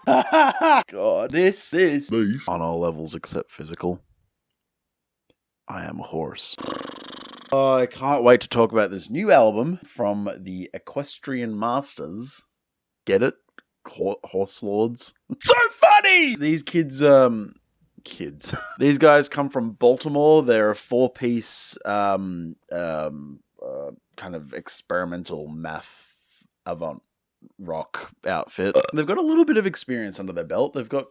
God, this is me on all levels except physical. I am a horse. Oh, I can't wait to talk about this new album from the Equestrianmasters. Get it? Horse lords. So funny! These kids, These guys come from Baltimore. They're a four-piece, kind of experimental math avant rock outfit. They've got a little bit of experience under their belt. They've got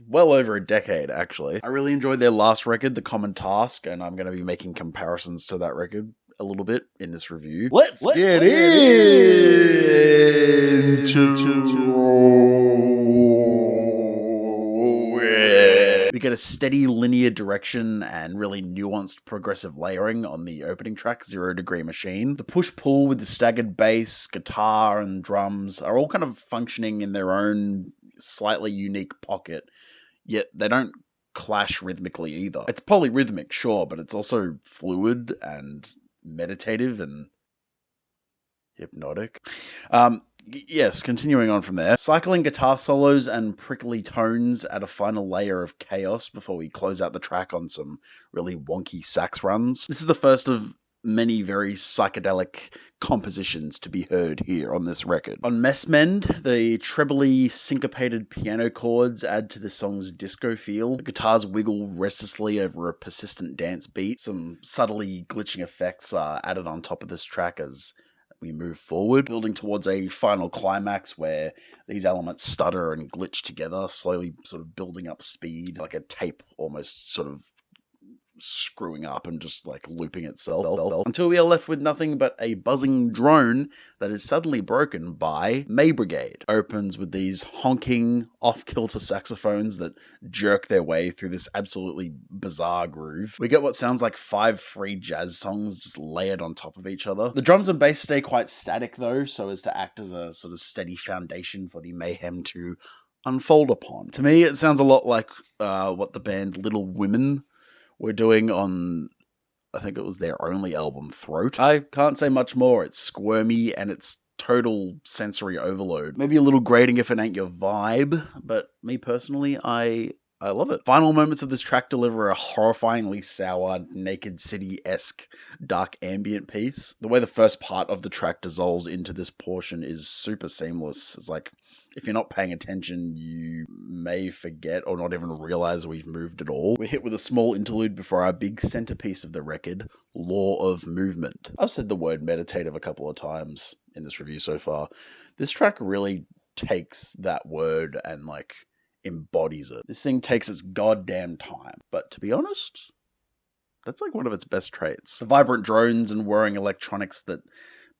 well over a decade, actually. I really enjoyed their last record, The Common Task, and I'm going to be making comparisons to that record a little bit in this review. Let's get into it. We get a steady linear direction and really nuanced progressive layering on the opening track, 0 Degree Machine. The push-pull with the staggered bass, guitar, and drums are all kind of functioning in their own slightly unique pocket, yet they don't clash rhythmically either. It's polyrhythmic, sure, but it's also fluid and meditative and hypnotic. Yes, continuing on from there. Cycling guitar solos and prickly tones add a final layer of chaos before we close out the track on some really wonky sax runs. This is the first of many very psychedelic compositions to be heard here on this record. On Messmend, the trebly syncopated piano chords add to the song's disco feel. The guitars wiggle restlessly over a persistent dance beat. Some subtly glitching effects are added on top of this track as we move forward, building towards a final climax where these elements stutter and glitch together, slowly sort of building up speed, like a tape almost sort of screwing up and just like looping itself until we are left with nothing but a buzzing drone that is suddenly broken by BRIGADE. Opens with these honking off-kilter saxophones that jerk their way through this absolutely bizarre groove. We get what sounds like 5 free jazz songs just layered on top of each other. The drums and bass stay quite static though, so as to act as a sort of steady foundation for the mayhem to unfold upon. To me, it sounds a lot like what the band Little Women were doing on, I think it was their only album, Throat. I can't say much more. It's squirmy and it's total sensory overload. Maybe a little grating if it ain't your vibe, but me personally, I love it. Final moments of this track deliver a horrifyingly sour, Naked City-esque dark ambient piece. The way the first part of the track dissolves into this portion is super seamless. It's like, if you're not paying attention, you may forget or not even realize we've moved at all. We're hit with a small interlude before our big centerpiece of the record, Law of Movement. I've said the word meditative a couple of times in this review so far. This track really takes that word and like embodies it. This thing takes its goddamn time. But to be honest, that's like one of its best traits. The vibrant drones and whirring electronics that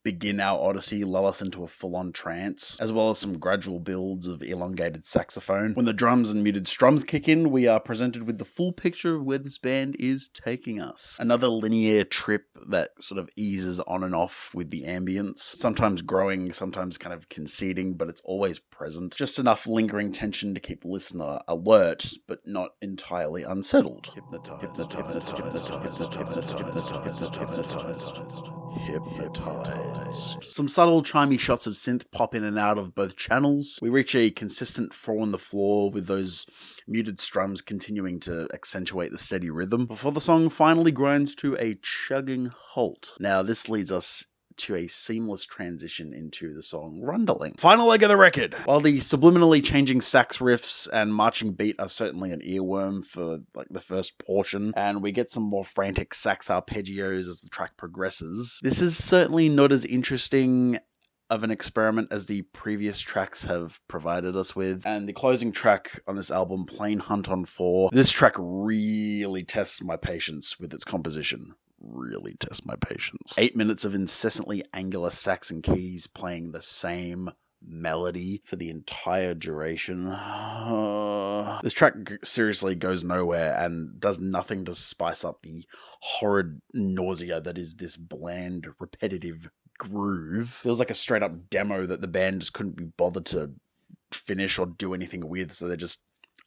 begin our odyssey lull us into a full-on trance, as well as some gradual builds of elongated saxophone. When the drums and muted strums kick in, we are presented with the full picture of where this band is taking us. Another linear trip that sort of eases on and off with the ambience, sometimes growing, sometimes kind of conceding, but it's always present. Just enough lingering tension to keep the listener alert, but not entirely unsettled. Hypnotized. Some subtle chimey shots of synth pop in and out of both channels. We reach a consistent 4 on the floor with those muted strums continuing to accentuate the steady rhythm before the song finally grinds to a chugging halt. Now this leads us to a seamless transition into the song Rundling. Final leg of the record. While the subliminally changing sax riffs and marching beat are certainly an earworm for like the first portion, and we get some more frantic sax arpeggios as the track progresses, this is certainly not as interesting of an experiment as the previous tracks have provided us with. And the closing track on this album, Plain Hunt on 4, this track really tests my patience with its composition. Really test my patience. 8 minutes of incessantly angular sax and keys playing the same melody for the entire duration. This track seriously goes nowhere and does nothing to spice up the horrid nausea that is this bland, repetitive groove. Feels like a straight up demo that the band just couldn't be bothered to finish or do anything with, so they just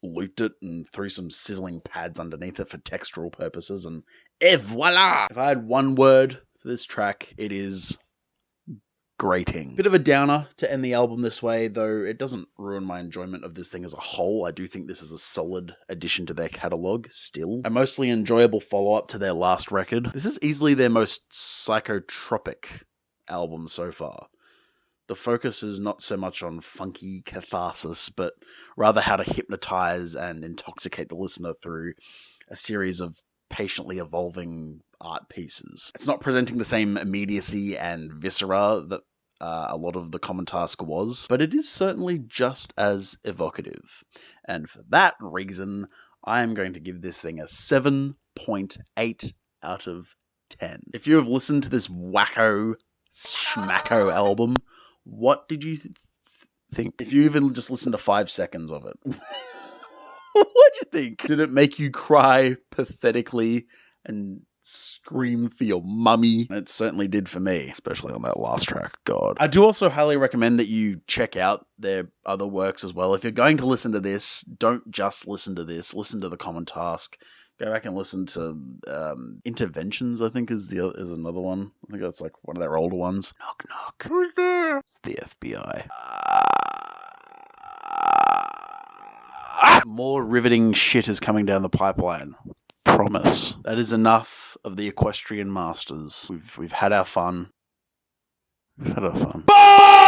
looped it and threw some sizzling pads underneath it for textural purposes, and voila! If I had one word for this track, it is grating. Bit of a downer to end the album this way, though it doesn't ruin my enjoyment of this thing as a whole. I do think this is a solid addition to their catalogue still. A mostly enjoyable follow-up to their last record. This is easily their most psychotropic album so far. The focus is not so much on funky catharsis, but rather how to hypnotize and intoxicate the listener through a series of patiently evolving art pieces. It's not presenting the same immediacy and viscera that a lot of the Common Task was, but it is certainly just as evocative. And for that reason, I am going to give this thing a 7.8 out of 10. If you have listened to this wacko, schmacko album, what did you think? If you even just listened to 5 seconds of it, what'd you think? Did it make you cry pathetically and scream for your mummy? It certainly did for me, especially on that last track. God. I do also highly recommend that you check out their other works as well. If you're going to listen to this, don't just listen to this. Listen to The Common Task. Go back and listen to Interventions, I think is another one. I think that's like one of their older ones. Knock, knock. Who's there? It's the FBI. More riveting shit is coming down the pipeline. Promise. That is enough of the Equestrian Masters. We've had our fun. We've had our fun. Bye.